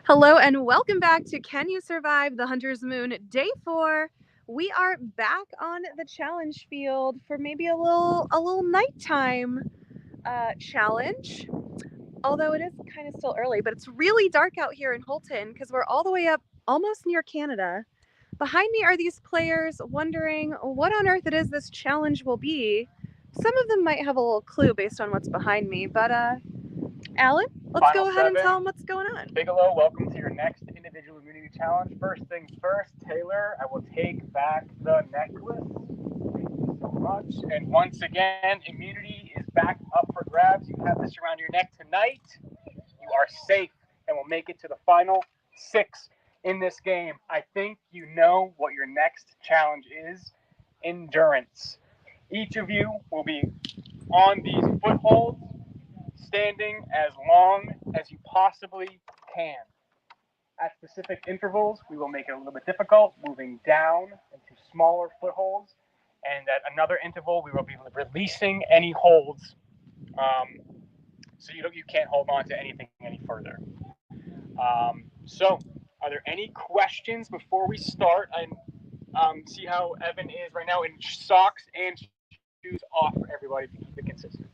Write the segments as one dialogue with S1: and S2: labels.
S1: Hello and welcome back to Can You Survive the Hunter's Moon Day 4. We are back on the challenge field for maybe a little nighttime challenge. Although it is kind of still early, but it's really dark out here in Holton because we're all the way up almost near Canada. Behind me are these players wondering what on earth it is this challenge will be. Some of them might have a little clue based on what's behind me, but Alan, let's go ahead and tell them what's going on.
S2: Bigelow, welcome to your next individual immunity challenge. First things first, Taylor, I will take back the necklace. Thank you so much. And once again, immunity is back up for grabs. You have this around your neck tonight. You are safe and will make it to the final 6 in this game. I think you know what your next challenge is: endurance. Each of you will be on these footholds, standing as long as you possibly can. At specific intervals, we will make it a little bit difficult, moving down into smaller footholds. And at another interval, we will be releasing any holds, so you can't hold on to anything any further. So, are there any questions before we start? I see how Evan is right now in socks and shoes off for everybody to keep it consistent.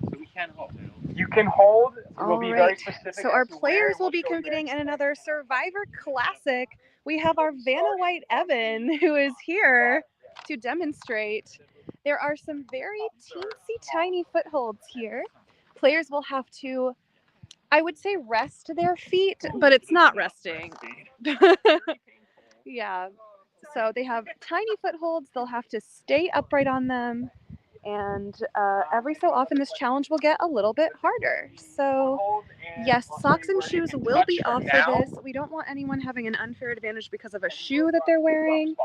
S3: So we can hold.
S2: You can hold.
S1: All
S2: We'll be
S1: right.
S2: very specific.
S1: So our players will be competing in another Survivor Classic. We have our Vanna White Evan, who is here to demonstrate. There are some very teensy tiny footholds here. Players will have to, I would say, rest their feet, but it's not resting. Yeah. So they have tiny footholds. They'll have to stay upright on them. And every so often this challenge will get a little bit harder. So yes, socks and shoes will be off for this. We don't want anyone having an unfair advantage because of a shoe that they're wearing.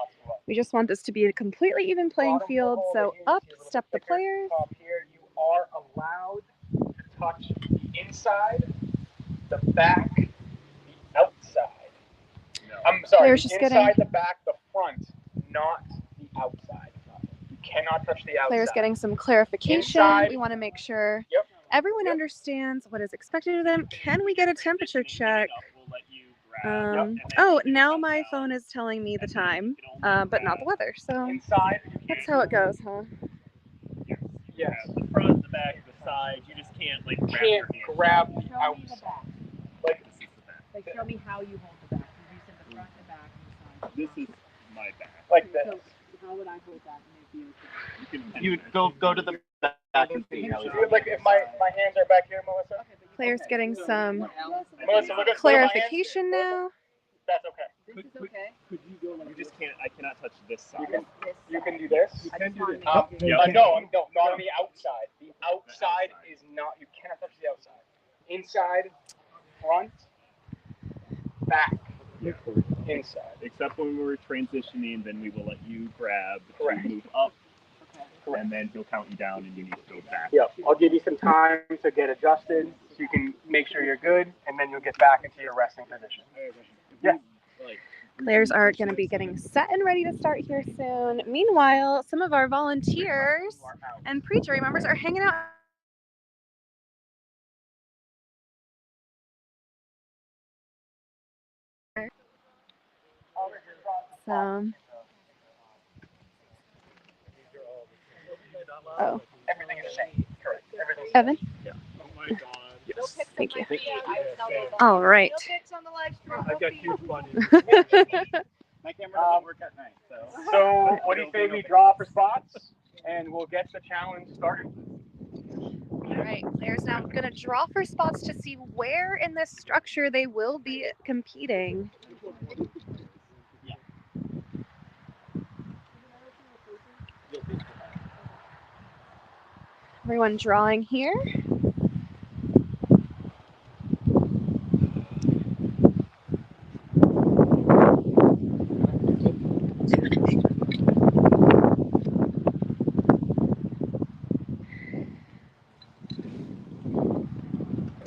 S1: We just want this to be a completely even playing field. So up step the players.
S2: Here, you are allowed to touch the inside, the back, the outside. I'm sorry,
S1: Players
S2: the
S1: just
S2: inside,
S1: getting-
S2: the back, the front, not the outside. You cannot touch the outside.
S1: Players getting some clarification.
S2: Inside.
S1: We want to make sure
S2: Yep.
S1: everyone understands what is expected of them. Can we get a temperature check? Oh, now my phone is telling me the time, but not the weather. So
S2: Inside.
S1: that's how it goes, huh?
S2: Yes.
S3: The front, the back, the side. You just can't like grab your hand.
S2: Grab the outside. Like
S3: This is the back.
S4: Like, show me how you hold the back. You said the front, the back, and the side.
S3: This is my back.
S2: like this.
S4: So, how would I hold that and make you?
S3: You go to the back and see how
S2: Like if my hands are back here, Melissa.
S1: Players getting some
S2: Melissa, look at
S1: clarification now.
S2: That's okay.
S4: This is okay.
S3: Could you go like? You just can't. I cannot touch this side.
S2: You can do this.
S4: I just want to make
S2: No,
S4: sure.
S2: no, not on the outside. The outside is not. You cannot touch the outside. Inside, front, back, inside.
S3: Except when we're transitioning, then we will let you grab
S2: Correct.
S3: to move up,
S2: Correct.
S3: and then he'll count you down, and you need to go back.
S2: Yep. I'll give you some time to get adjusted, so you can make sure you're good, and then you'll get back into your resting position. Yeah.
S1: Players are going to be getting set and ready to start here soon. Meanwhile, some of our volunteers and pre-jury members are hanging out. So, oh,
S2: Everything is the same. Correct. Everything's
S1: Evan,
S3: Oh my God.
S2: Yes.
S1: thank you.
S4: Yeah,
S1: All right.
S4: No pics on the live stream.
S3: I've got huge money.
S2: My camera doesn't work at night, so what do you say we draw for spots, and we'll get the challenge started.
S1: All right, players now going to draw for spots to see where in this structure they will be competing. Everyone drawing here.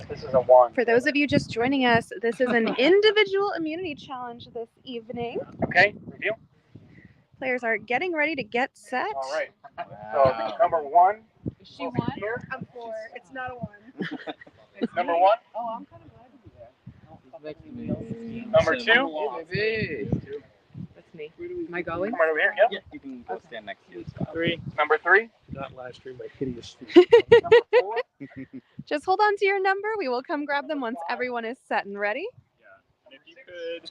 S2: This is a 1.
S1: For those of you just joining us, this is an individual immunity challenge this evening.
S2: Okay. Review.
S1: Players are getting ready to get set.
S2: All right. So number 1.
S4: Is she one?
S2: Here.
S4: I'm 4. It's not a 1.
S2: It's Number 1.
S4: Oh, I'm kind of glad to be there.
S2: Number 2.
S4: That's me. Am I going?
S2: Come right over here. Yep.
S5: Yeah, you can go stand next to you.
S3: 3.
S2: Number 3.
S3: Not live stream my hideous feet.
S2: Number 4.
S1: Just hold on to your number. We will come grab them once everyone is set and ready.
S3: And if you could,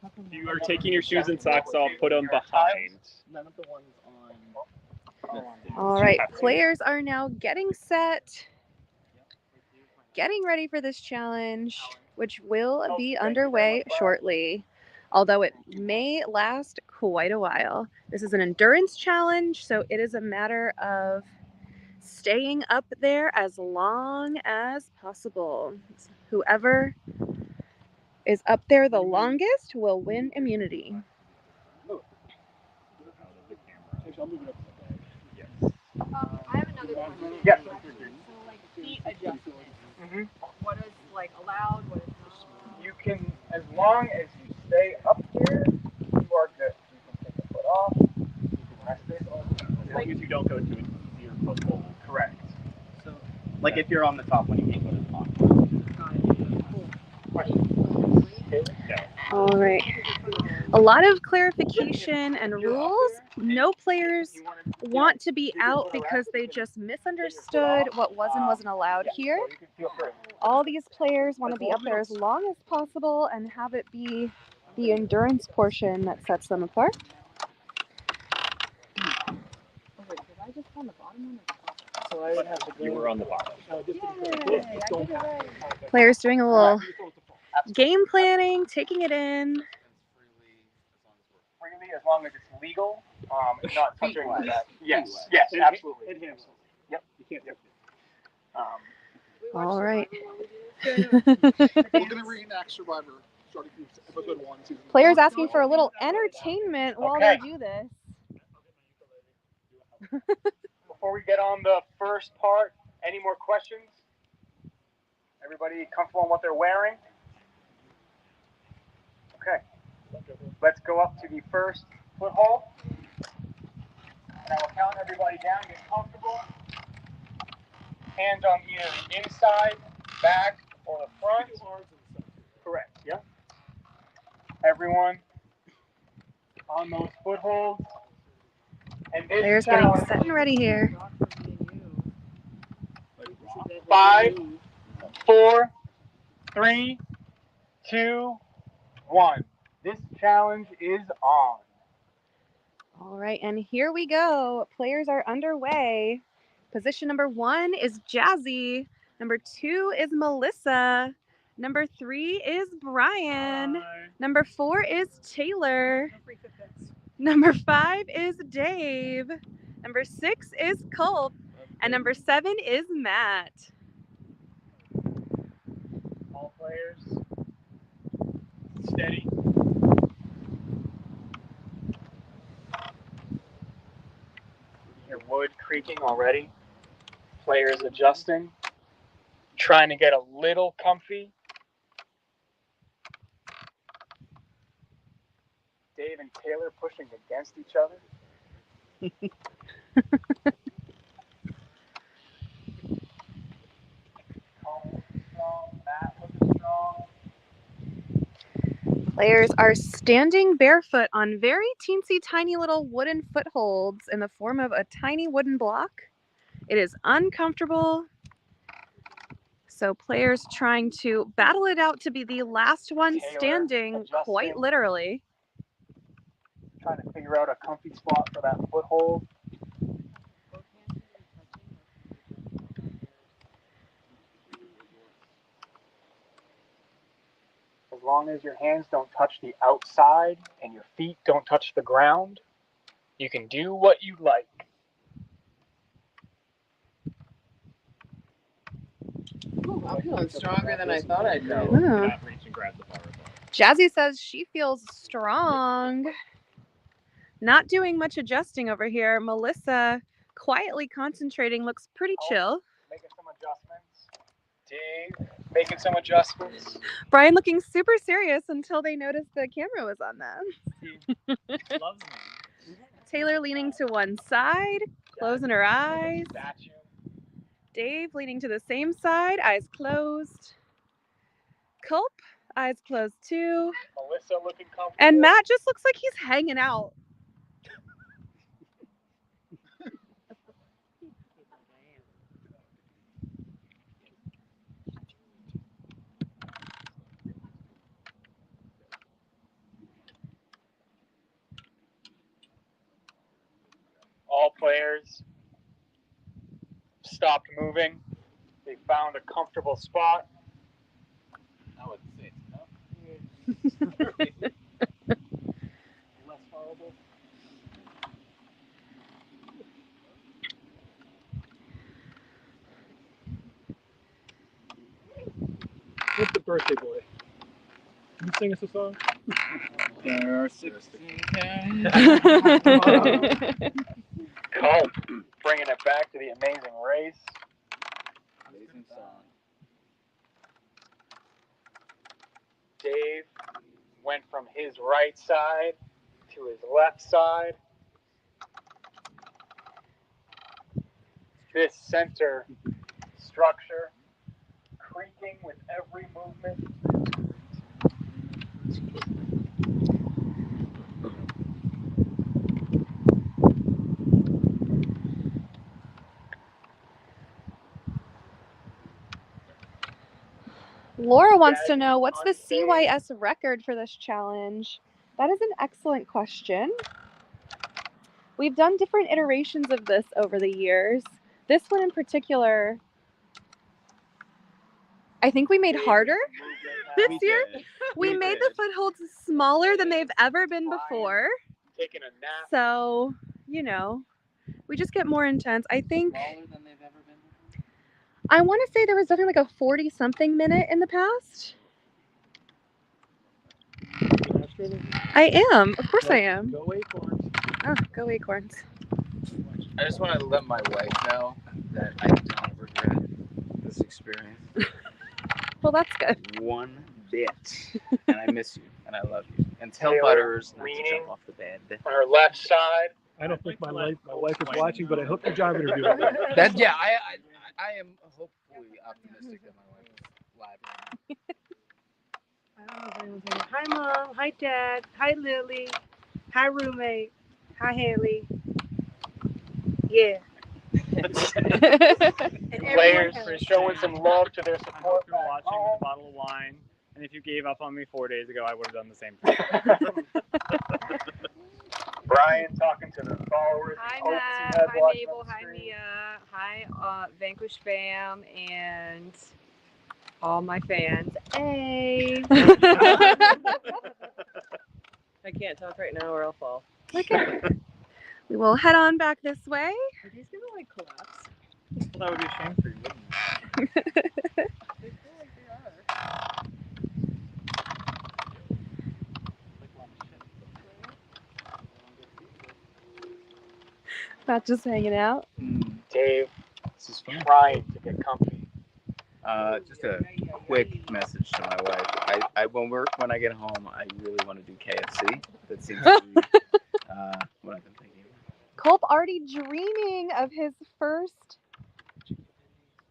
S3: if you are taking your shoes and socks off, put them behind.
S5: None of the ones on.
S1: All right, players are now getting set, getting ready for this challenge, which will be underway shortly, although it may last quite a while. This is an endurance challenge, so it is a matter of staying up there as long as possible. Whoever is up there the longest will win immunity.
S4: I have another question.
S2: Yes.
S4: So, like, feet adjustment.
S2: Mm-hmm.
S4: What is, like, allowed, what is not allowed?
S2: You can, as long as you stay up here, you are good. You can take a foot off. You can rest it.
S3: As long as you don't go to an easier foothold.
S2: Correct.
S5: So, like if you're on the top one, you can't go to the bottom.
S4: Got it. Cool.
S1: All right. A lot of clarification and rules. No players want to be out because they just misunderstood what was and wasn't allowed here. All these players want to be up there as long as possible and have it be the endurance portion that sets them apart.
S4: Oh, wait, did I just on the bottom one or the top?
S5: So I would have to go.
S3: You were on the bottom.
S4: Yay, I did it right.
S1: Players doing a little game planning, taking it in.
S2: Freely, as long as it's legal, not touching that. Yes, yes, absolutely. Yep.
S3: You can't touch it.
S1: All right.
S6: We're gonna reenact Survivor, starting from episode 1, season.
S1: Players asking for a little entertainment while they do this.
S2: Before we get on the first part, any more questions? Everybody comfortable in what they're wearing? Okay. Let's go up to the first foothold. And I will count everybody down, get comfortable. Hands on either the inside, back, or the front. Correct, yeah. Everyone on those footholds. And this
S1: Players getting set and ready here.
S2: 5, 4, 3, 2, 1. This challenge is on.
S1: All right, and here we go. Players are underway. Position number 1 is Jazzy. Number 2 is Melissa. Number 3 is Brian.
S3: Hi.
S1: Number 4 is Taylor. Number 5 is Dave. Number 6 is Culp. And number 7 is Matt.
S2: All players, steady. Your wood creaking already. Players adjusting. Trying to get a little comfy. Dave and Taylor pushing against each other. Colin looking strong. Matt looking strong.
S1: Players are standing barefoot on very teensy tiny little wooden footholds in the form of a tiny wooden block. It is uncomfortable. So players trying to battle it out to be the last one standing, quite literally.
S2: Trying to figure out a comfy spot for that foothold. As long as your hands don't touch the outside and your feet don't touch the ground, you can do what you like.
S4: Ooh, I'm feeling stronger than I thought I'd
S3: No,
S4: be.
S1: Oh.
S3: not reach and grab the bar at all.
S1: Jazzy says she feels strong. Not doing much adjusting over here. Melissa quietly concentrating, looks pretty chill.
S2: Making some adjustments. Dave making some adjustments.
S1: Brian looking super serious until they noticed the camera was on them.
S3: Loves me.
S1: Taylor leaning to one side, closing her eyes.
S2: Statue.
S1: Dave leaning to the same side, eyes closed. Culp, eyes closed too.
S2: Melissa looking comfortable.
S1: And Matt just looks like he's hanging out.
S2: All players stopped moving. They found a comfortable spot.
S5: I would say it's enough. Less horrible.
S3: What's the birthday boy? Can you sing us a song?
S5: There are 16
S2: Culp bringing it back to the amazing race.
S5: Amazing song.
S2: Dave went from his right side to his left side. This center structure creaking with every movement.
S1: Laura wants to know, what's the CYS record for this challenge? That is an excellent question. We've done different iterations of this over the years. This one in particular, I think we made harder this year. We made the footholds smaller than they've ever been before.
S2: Taking a nap.
S1: So, you know, we just get more intense. I think,
S5: Smaller than they've ever been before.
S1: I want to say there was definitely like a 40-something minute in the past. I am. Of course I am.
S3: Go Acorns.
S1: Oh, go Acorns.
S5: I just want to let my wife know that I don't regret this experience
S1: Well, that's good.
S5: one bit. And I miss you, and I love you. And tell
S2: Taylor
S5: Butters not to
S2: leaning
S5: jump off the bed.
S2: On her left side.
S3: I don't think my wife is watching, but I hope your job interview went well.
S5: That yeah, I am hopefully optimistic that my wife is live right now.
S7: I don't know if anyone's saying, hi Mom, hi Dad, hi Lily, hi roommate, hi Haley. Yeah. And
S2: Players
S7: everyone else.
S2: showing some love to their
S3: I hope
S2: support.
S3: you're
S2: back
S3: watching
S2: home.
S3: with a bottle of wine. And if you gave up on me 4 days ago, I would have done the same thing.
S2: Brian talking to the followers.
S7: Hi
S2: Hopes he
S7: Matt,
S2: has
S7: hi
S2: watching
S7: Mabel,
S2: on the
S7: hi
S2: stream.
S7: Mia, hi Vanquish fam, and all my fans. Hey. I can't talk right now or I'll fall.
S1: Okay. We will head on back this way.
S7: Are these gonna like collapse?
S3: Well, that would be a shame for you, wouldn't it?
S7: They feel like they are.
S1: Not just hanging out.
S2: Dave
S5: This is fun.
S2: trying to get comfy.
S5: Just a quick message to my wife. I when I get home, I really want to do KFC. That seems to be what I've been thinking.
S1: Culp already dreaming of his first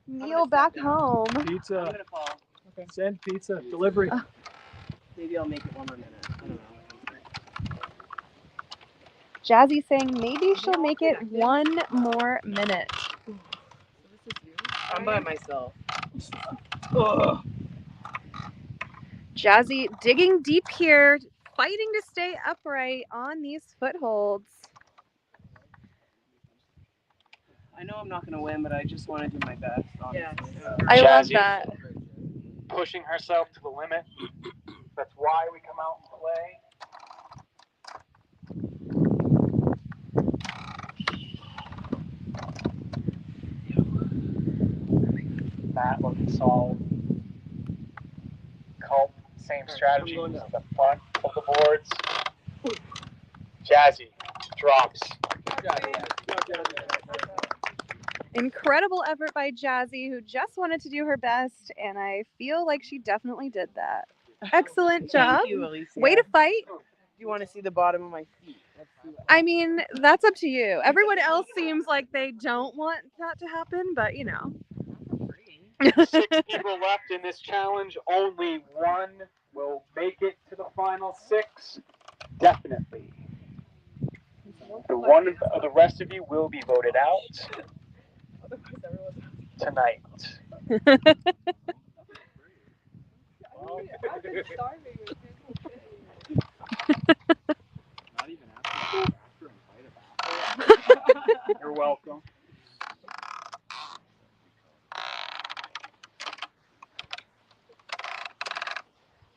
S1: meal back home.
S7: I'm
S3: Pizza.
S7: gonna fall.
S3: Send pizza. Delivery.
S7: Maybe I'll make it one more minute. I don't know.
S1: Jazzy saying maybe she'll make it one more minute.
S7: So this is you? I'm by myself.
S1: Jazzy digging deep here, fighting to stay upright on these footholds.
S7: I know I'm not gonna win, but I just want to do my best. Honestly. Yeah.
S1: I love
S2: Jazzy.
S1: that.
S2: Pushing herself to the limit. That's why we come out and play. Matt looking solid. Culp, same strategy. The front of the boards. Jazzy drops.
S1: Incredible effort by Jazzy, who just wanted to do her best, and I feel like she definitely did that. Excellent job.
S7: Thank you, Alicia.
S1: Way to fight.
S7: Do you want to see the bottom of my feet? Let's see what
S1: I mean, that's up to you. Everyone else seems like they don't want that to happen, but you know.
S2: 6 people left in this challenge. Only one will make it to the final 6. Definitely. The rest of you will be voted out tonight.
S3: Not even after and fight about
S2: You're welcome.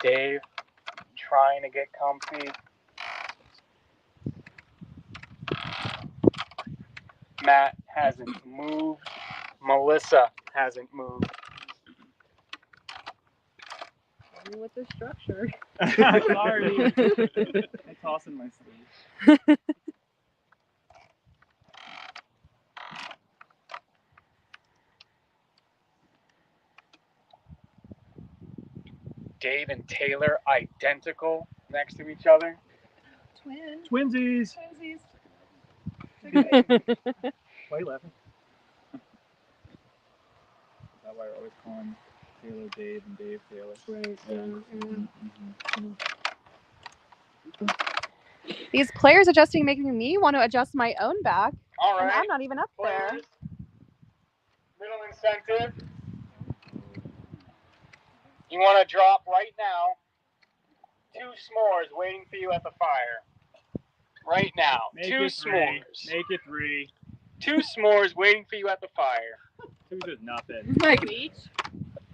S2: Dave, trying to get comfy. Matt hasn't moved. Melissa hasn't moved.
S1: With the structure.
S3: Sorry. I toss in my sleeve.
S2: Dave and Taylor identical next to each other.
S3: Twinsies.
S2: Twinsies.
S3: Why are you laughing? Is that why we're always calling Taylor Dave and Dave Taylor?
S1: Right.
S3: Yeah.
S1: These players adjusting making me want to adjust my own back.
S2: All
S1: And
S2: right.
S1: I'm not even up there.
S2: Players. Middle incentive. You want to drop right now 2 s'mores waiting for you at the fire. Right now.
S3: Make
S2: 2
S3: it 3.
S2: s'mores.
S3: Make it 3.
S2: 2 s'mores waiting for you at the fire.
S3: 2's just nothing.
S4: Like each?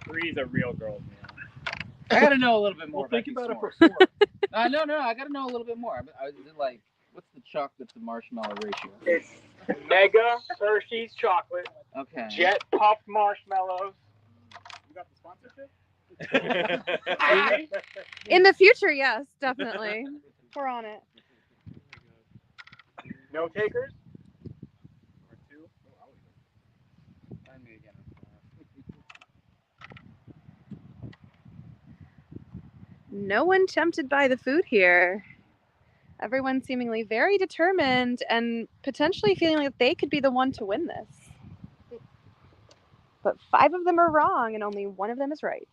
S3: 3's a real girl's meal.
S5: I gotta know a little bit more
S6: Well, think
S5: about
S6: about it
S5: these
S6: for 4.
S5: s'mores. No, I gotta know a little bit more. Is it like, what's the chocolate to marshmallow ratio?
S2: It's Mega Hershey's chocolate,
S5: Okay.
S2: Jet puffed marshmallows.
S3: You got the sponsorship?
S1: In the future, yes, definitely. We're on it.
S2: No takers?
S3: Or 2?
S5: Find me again.
S1: No one tempted by the food here. Everyone seemingly very determined and potentially feeling like they could be the one to win this. But 5 of them are wrong and only 1 of them is right.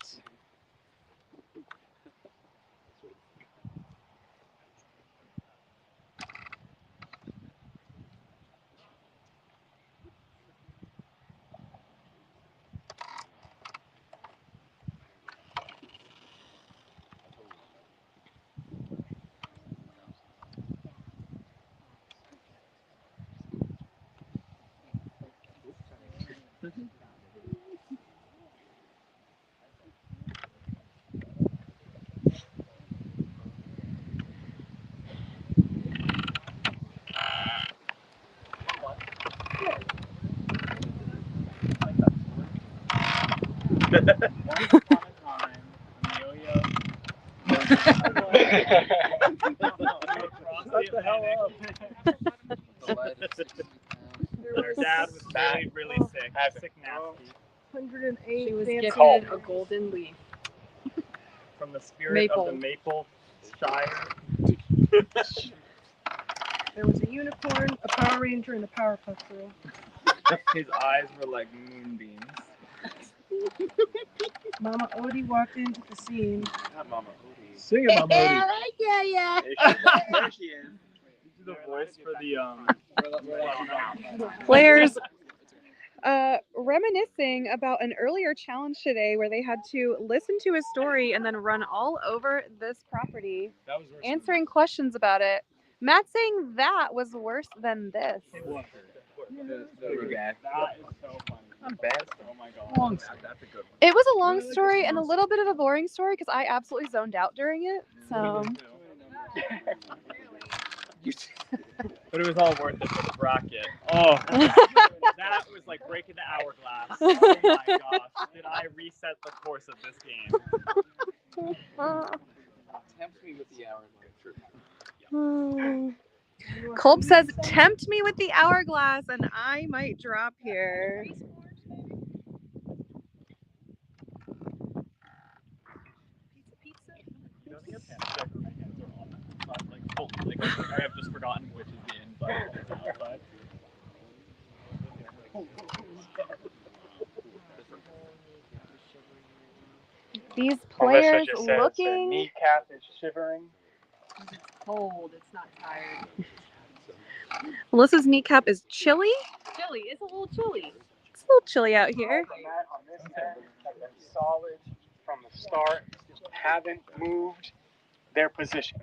S3: What the hell up? Her dad was really sick. Sick nasty.
S7: 108
S4: She was
S7: dancing.
S4: gifted a golden leaf.
S3: From the spirit
S4: Maple.
S3: of the Maple Shire.
S7: There was a unicorn, a Power Ranger, and a Powerpuff Girl.
S3: His eyes were like moonbeams.
S7: Mama Odie walked into the scene.
S5: Not Mama Odie.
S3: Sing it, Mama Odie.
S7: Yeah.
S5: There she is.
S3: This is the voice for the
S1: Players reminiscing about an earlier challenge today where they had to listen to his story and then run all over this property,
S3: That was worse
S1: answering questions about it. Matt saying that was worse than this.
S5: Pretty bad.
S3: That is so funny.
S5: Not bad.
S3: Oh my god.
S5: That's a good one.
S1: It was a long story and a little bit of a boring story because I absolutely zoned out during it. So
S3: But it was all worth it for the bracket. Oh, that was like breaking the hourglass. Oh my gosh. Did I reset the course of this game?
S5: Tempt me with the hourglass.
S1: Culp says, tempt me with the hourglass and I might drop here.
S3: You don't think I have my hands are on it. Not like full, like I have just forgotten which is the inside and the outside.
S1: These
S2: Melissa
S1: players
S2: just says her
S1: looking.
S2: kneecap is shivering.
S4: It's cold. It's not tired.
S1: Melissa's kneecap is chilly.
S4: Chilly. It's a little chilly.
S1: It's a little chilly out here.
S2: The mat on this end have been solid from the start. Haven't moved their position.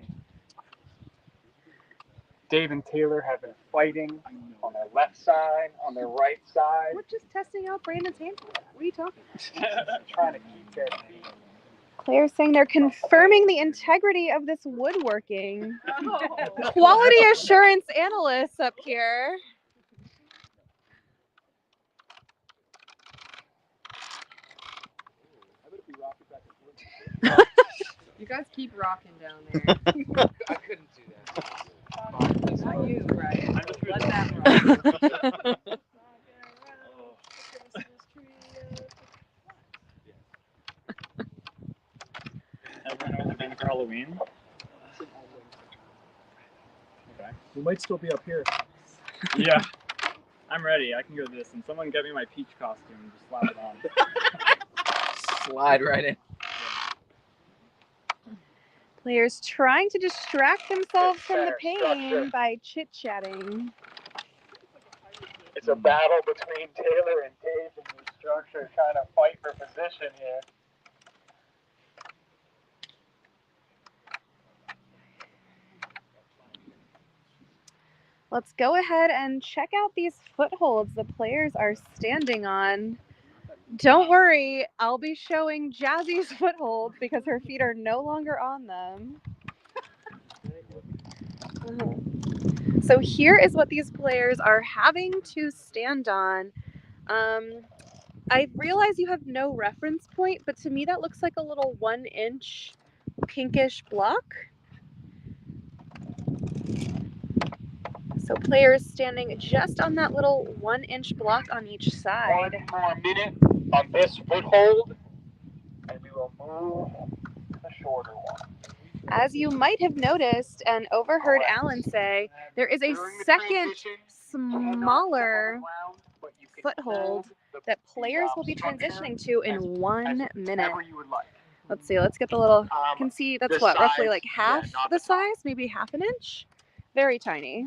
S2: Dave and Taylor have been fighting on their left side, on their right side,
S1: We're just testing out Brandon's hand. What are you talking about?
S2: trying to keep their feet.
S1: Players saying they're confirming the integrity of this woodworking.
S4: Oh.
S1: Quality assurance analysts up here.
S4: You guys keep rocking down there.
S5: I couldn't do that.
S4: Not you, Brian.
S3: I'm just
S4: Let
S3: gonna-
S4: that rock.
S3: Everyone knows they're for Halloween. Okay.
S6: We might still be up here.
S3: Yeah. I'm ready. I can go this, and someone get me my peach costume and just slap it on.
S5: Slide right in.
S1: Players trying to distract themselves from the
S2: Center
S1: pain
S2: structure.
S1: by chit-chatting.
S2: It's a battle between Taylor and Dave in the structure, trying to fight for position here.
S1: Let's go ahead and check out these footholds the players are standing on. Don't worry, I'll be showing Jazzy's footholds because her feet are no longer on them. So here is what these players are having to stand on. I realize you have no reference point, but to me that looks like a little 1-inch pinkish block. So players standing just on that little 1-inch block on each side.
S2: 1 more minute on this foothold, and we will move to the shorter one.
S1: As you might have noticed and overheard Alan say, there is a
S2: During the
S1: second
S2: transition,
S1: smaller
S2: but you can
S1: foothold
S2: hold the
S1: that players will be
S2: structure
S1: transitioning to in 1 minute.
S2: however you would like.
S1: Let's see, let's get the little, you can see that's
S2: the
S1: what, roughly
S2: size,
S1: like half
S2: not
S1: the
S2: the top.
S1: size, maybe half an inch. Very tiny.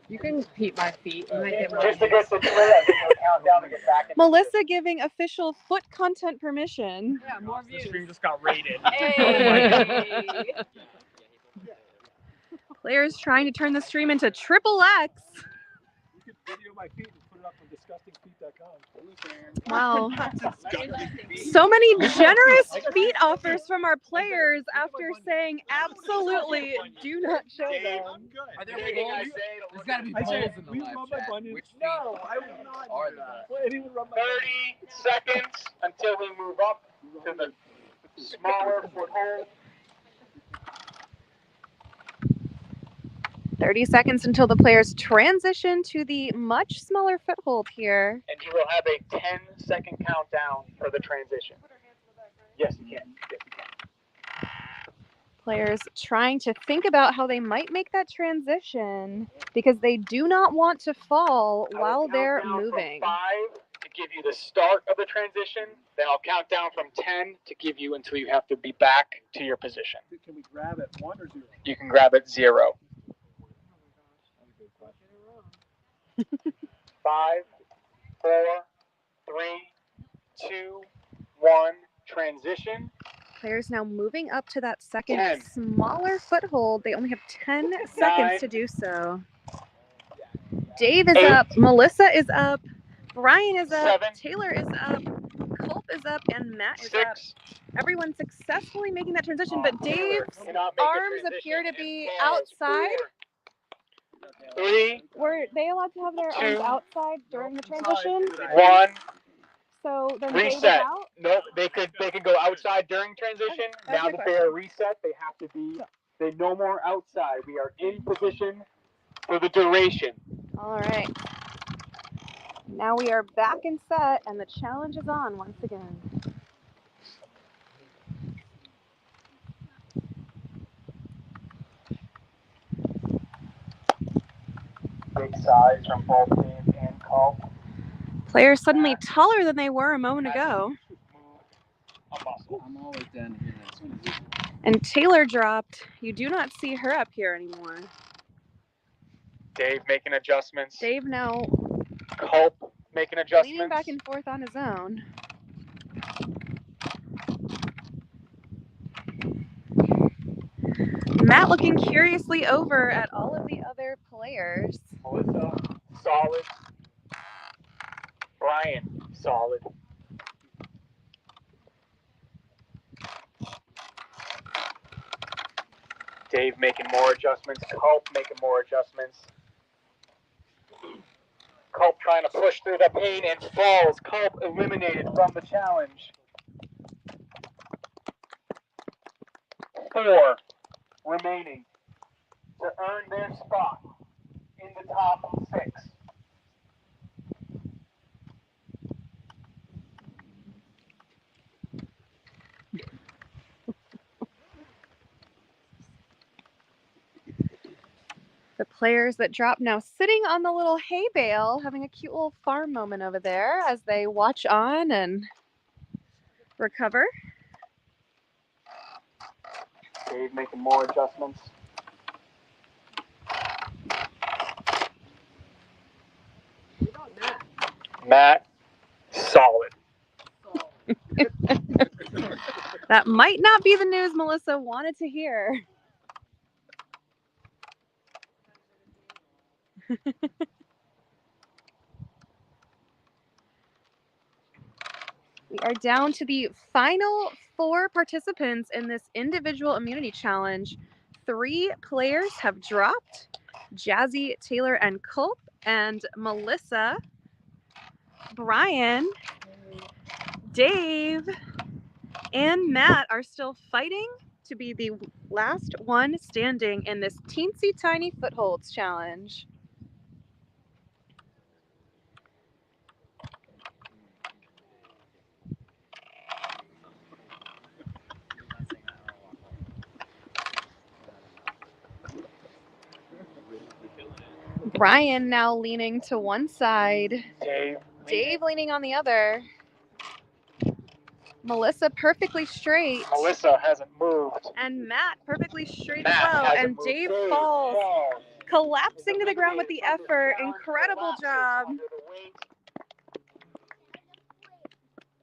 S4: You can peep my feet. You might get more.
S2: Just to get the clear, I think we'll count down to get back in.
S1: Melissa giving official foot content permission.
S4: Yeah, more
S3: The
S4: views.
S3: stream just got raided.
S4: Hey.
S1: Players trying to turn the stream into triple X.
S6: You could video my feet and put it up on disgustingfeet.com.
S1: Wow. So many generous feet offers from our players after saying absolutely do not show them.
S5: Are there
S2: Anything I
S5: holes?
S2: say to
S5: There's
S2: look
S5: got to be
S6: I
S5: holes
S6: said,
S5: in the
S6: we
S5: live
S6: rub my
S5: chat.
S6: bunions.
S5: Which feet
S6: No, I would not
S5: are
S6: do
S5: the
S6: that.
S5: best?
S6: Well, anyone rub my
S2: 30 seconds until we move up to the smaller foothold.
S1: 30 seconds until the players transition to the much smaller foothold here.
S2: And you will have a 10-second countdown for the transition. Yes, you can. Yes, you can.
S1: Players trying to think about how they might make that transition because they do not want to fall
S2: I will
S1: while
S2: count
S1: they're
S2: down
S1: moving.
S2: From 5 to give you the start of the transition. Then I'll count down from 10 to give you until you have to be back to your position.
S6: Can we grab at 1 or 0?
S2: You can grab at 0. 5, 4, 3, 2, 1. Transition.
S1: Players now moving up to that second
S2: 10.
S1: smaller foothold. They only have 10
S2: 9.
S1: seconds to do so. Dave is
S2: 8.
S1: up. Melissa is up. Brian is up.
S2: 7.
S1: Taylor is up. Culp is up. And Matt is up.
S2: 6.
S1: Everyone successfully making that transition, but
S2: Taylor
S1: Dave's
S2: cannot make a
S1: arms
S2: transition
S1: appear to
S2: and
S1: be
S2: pause.
S1: outside.
S2: 4, 3,
S1: Were they allowed to have their arms
S2: 2.
S1: outside during the transition?
S2: 1.
S1: So then Dave is
S2: Reset.
S1: out?
S2: No, they could go outside during transition.
S1: Okay,
S2: Now
S1: that's
S2: that
S1: my
S2: they are reset, they have to be. They no more outside. We are in position for the duration.
S1: All right. Now we are back in set, and the challenge is on once again.
S2: Big size from both Dave and Culp.
S1: Players suddenly taller than they were a moment ago.
S2: Move a muscle.
S5: I'm always down here.
S1: And Taylor dropped. You do not see her up here anymore.
S2: Dave making adjustments.
S1: Dave now
S2: Culp making
S1: leaning
S2: adjustments.
S1: back and forth on his own. Matt looking curiously over at all of the other players.
S2: Melissa, solid. Brian, solid. Dave making more adjustments. Culp making more adjustments. Culp trying to push through the pain and falls. Culp eliminated from the challenge. 4 remaining to earn their spot in the top 6.
S1: The players that drop now sitting on the little hay bale, having a cute little farm moment over there as they watch on and recover.
S2: Dave making more adjustments. Matt, solid.
S1: That might not be the news Melissa wanted to hear. We are down to the final 4 participants in this individual immunity challenge. 3 players have dropped. Jazzy, Taylor, and Culp, and Melissa, Brian, Dave, and Matt are still fighting to be the last one standing in this teensy tiny footholds challenge. Brian now leaning to one side. Dave leaning on the other. Melissa perfectly straight.
S2: Melissa hasn't moved.
S1: And Matt perfectly straight
S2: Matt
S1: as well.
S2: hasn't
S1: And
S2: moved.
S1: Dave falls, collapsing to the ground with the effort. Incredible job.
S2: Under the weight.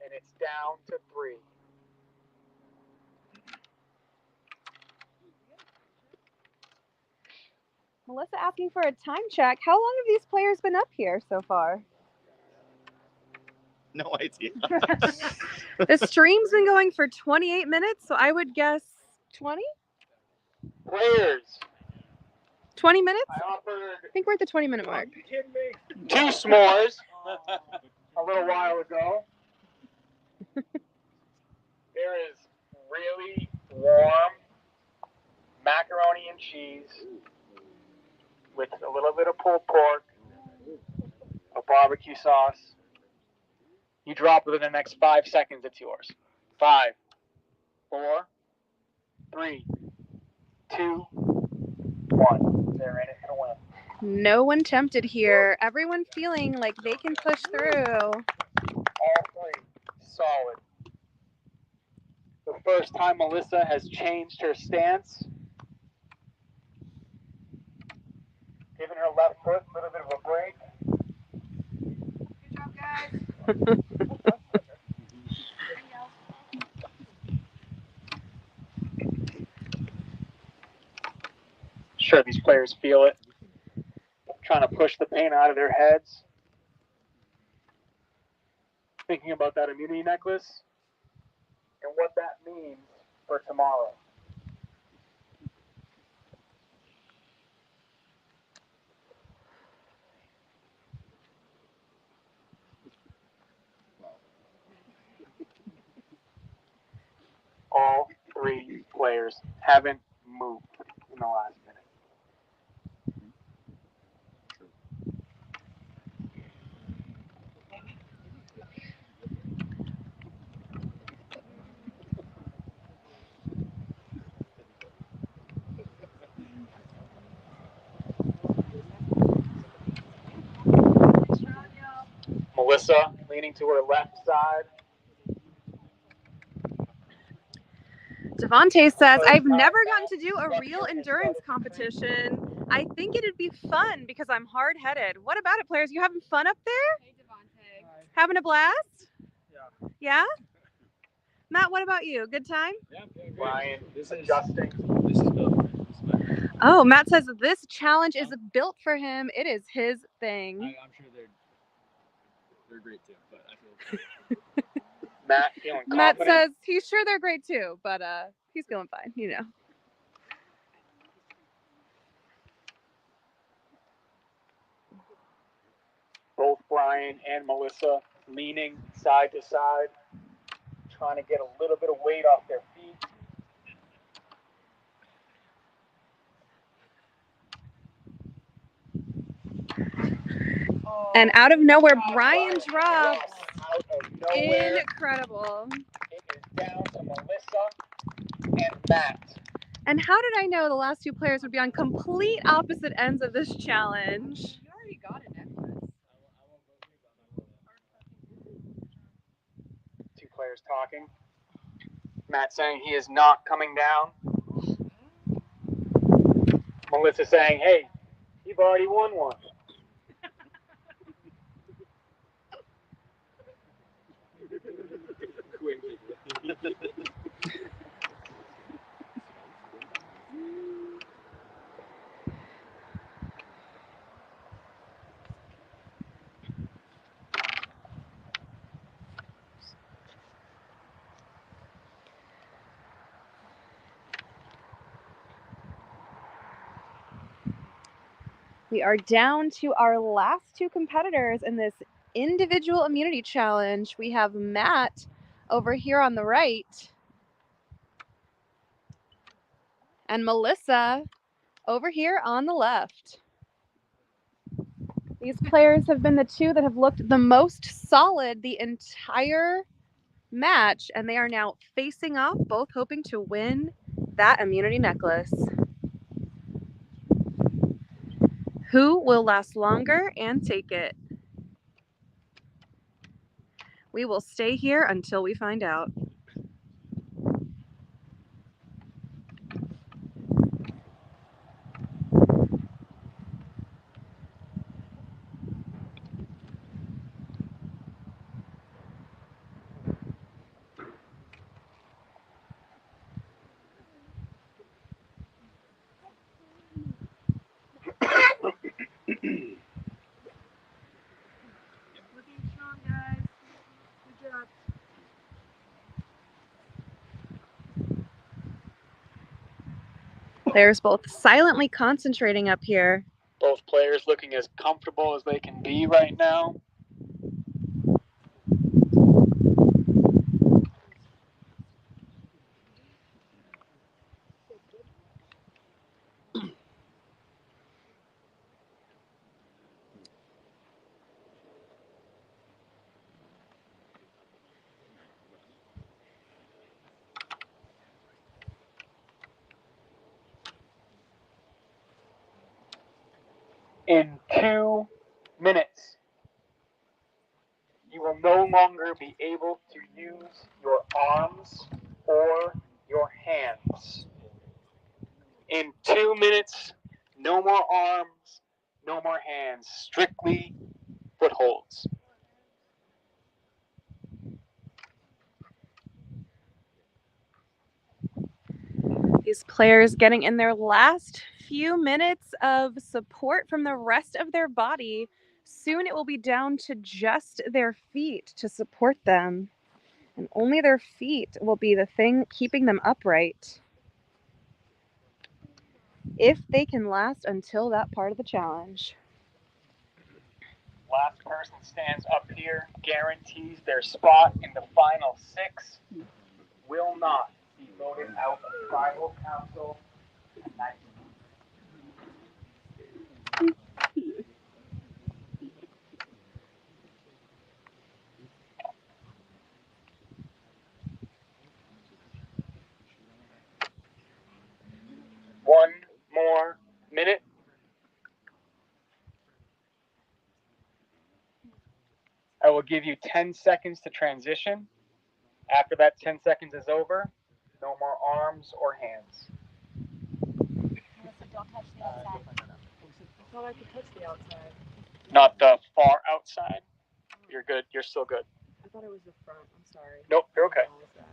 S2: And it's down to 3.
S1: Melissa asking for a time check. How long have these players been up here so far?
S5: No idea.
S1: The stream's been going for 28 minutes, so I would guess 20?
S2: Players.
S1: 20 minutes?
S2: I offered
S1: I think we're at the 20-minute mark.
S2: 2 s'mores a little while ago. There is really warm macaroni and cheese with a little bit of pulled pork, a barbecue sauce. You drop within the next 5 seconds, it's yours. 5, 4, 3, 2, 1. They're in it to win.
S1: No one tempted here. Everyone feeling like they can push through.
S2: All 3 solid. The first time Melissa has changed her stance. Giving her left foot a little bit of a break.
S7: Good job, guys.
S2: Sure, these players feel it. Trying to push the pain out of their heads. Thinking about that immunity necklace and what that means for tomorrow. All 3 players haven't moved in the last minute. Melissa leaning to her left side.
S1: Devontae says, I've never gotten to do a real endurance competition. I think it'd be fun because I'm hard-headed. What about it, players? You having fun up there?
S4: Hey, Devontae.
S1: Having a blast?
S3: Yeah.
S1: Yeah? Matt, what about you? Good time?
S3: Yeah,
S2: Brian
S3: This is
S2: adjusting.
S3: This is built for me. This is my thing.
S1: Oh, Matt says this challenge is built for him. It is his thing.
S3: I'm sure they're great too, but I feel
S2: Matt feeling
S1: Matt
S2: confident.
S1: says he's sure they're great too, but he's feeling fine, you know.
S2: Both Brian and Melissa leaning side to side, trying to get a little bit of weight off their feet.
S1: And out of nowhere, Brian drops.
S2: Out of nowhere,
S1: Incredible.
S2: it is down to Melissa and Matt.
S1: And how did I know the last two players would be on complete opposite ends of this challenge?
S4: You already got a necklace.
S2: Two players talking. Matt saying he is not coming down. Melissa saying, hey, you've already won one.
S1: We are down to our last two competitors in this individual immunity challenge. We have Matt over here on the right and Melissa over here on the left. These players have been the two that have looked the most solid the entire match, and they are now facing off, both hoping to win that immunity necklace. Who will last longer and take it? We will stay here until we find out.
S7: Looking strong, guys. Good job.
S1: Players both silently concentrating up here.
S2: Both players looking as comfortable as they can be right now. In 2 minutes, you will no longer be able to use your arms or your hands. In 2 minutes, no more arms, no more hands, strictly footholds.
S1: These players getting in their last few minutes of support from the rest of their body. Soon it will be down to just their feet to support them. And only their feet will be the thing keeping them upright. If they can last until that part of the challenge.
S2: Last person stands up here, guarantees their spot in the final 6, will not be voted out of tribal council tonight. One more minute. I will give you 10 seconds to transition. After that 10 seconds is over, No more arms or hands.
S4: Melissa, don't touch the outside.
S7: I thought I could touch the outside.
S2: Not the far outside. You're good. You're still good.
S7: I thought it was the front. I'm sorry.
S2: Nope, you're okay.
S7: What was that?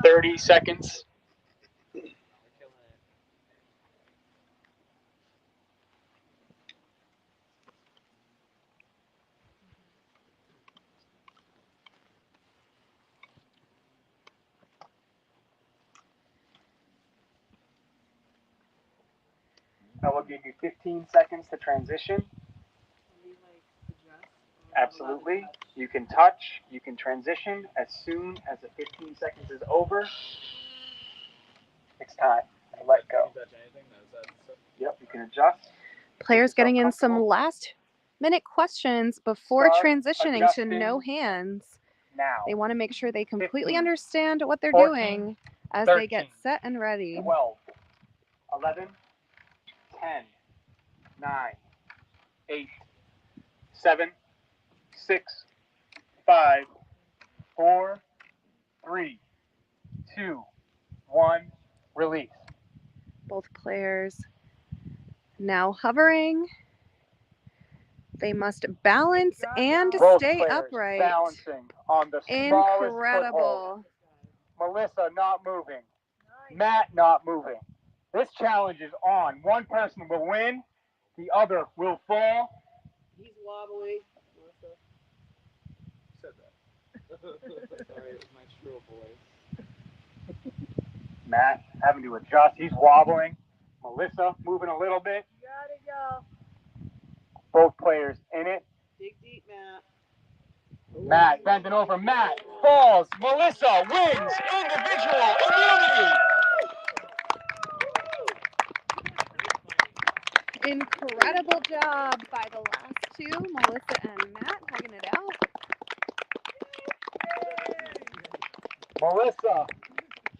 S2: 30 seconds. I will give you 15 seconds to transition. Absolutely. You can touch, you can transition as soon as the 15 seconds is over. It's time to let go. Yep, you can adjust.
S1: Players
S2: yourself
S1: getting in some
S2: comfortable.
S1: last-minute questions before
S2: Start
S1: transitioning to
S2: adjusting
S1: no hands.
S2: now.
S1: They want to make sure they completely
S2: 15,
S1: understand what they're
S2: 14,
S1: doing as
S2: 13,
S1: they get set and ready.
S2: 12, 11, 10, 9, 8, 7, 6, 5, 4, 3, 2, 1, release.
S1: Both players now hovering. They must balance and
S2: Both
S1: stay
S2: players
S1: upright.
S2: balancing on the smallest foothold.
S1: Incredible.
S2: Melissa not moving. Matt not moving. This challenge is on. One person will win, the other will fall.
S7: He's wobbly.
S3: Said that. Sorry, it was my shrill voice.
S2: Matt having to adjust. He's wobbling. Melissa moving a little bit.
S7: You gotta go.
S2: Both players in it.
S7: Dig deep, Matt.
S2: Matt bending over. Matt falls. Melissa wins individual immunity.
S1: Incredible job by the last two, Melissa and Matt, hugging it out.
S2: Melissa,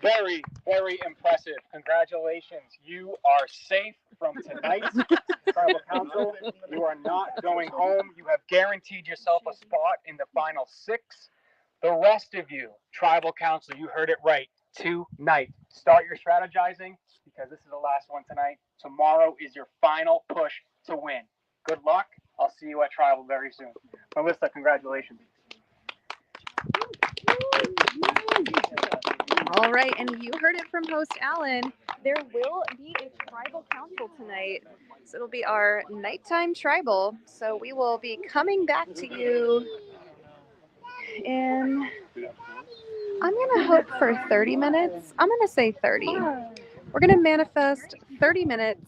S2: very, very impressive. Congratulations. You are safe from tonight's Tribal Council. You are not going home. You have guaranteed yourself a spot in the final 6. The rest of you, Tribal Council, you heard it right. Tonight. Start your strategizing because this is the last one tonight. Tomorrow is your final push to win. Good luck. I'll see you at Tribal very soon. Melissa, congratulations.
S1: All right, and you heard it from host Alan. There will be a tribal council tonight. So it'll be our nighttime tribal. So we will be coming back to you in, I'm going to hope for 30 minutes. I'm going to say 30. We're going to manifest 30 minutes.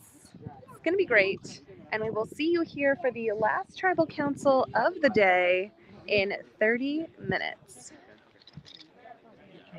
S1: It's going to be great. And we will see you here for the last tribal council of the day in 30 minutes.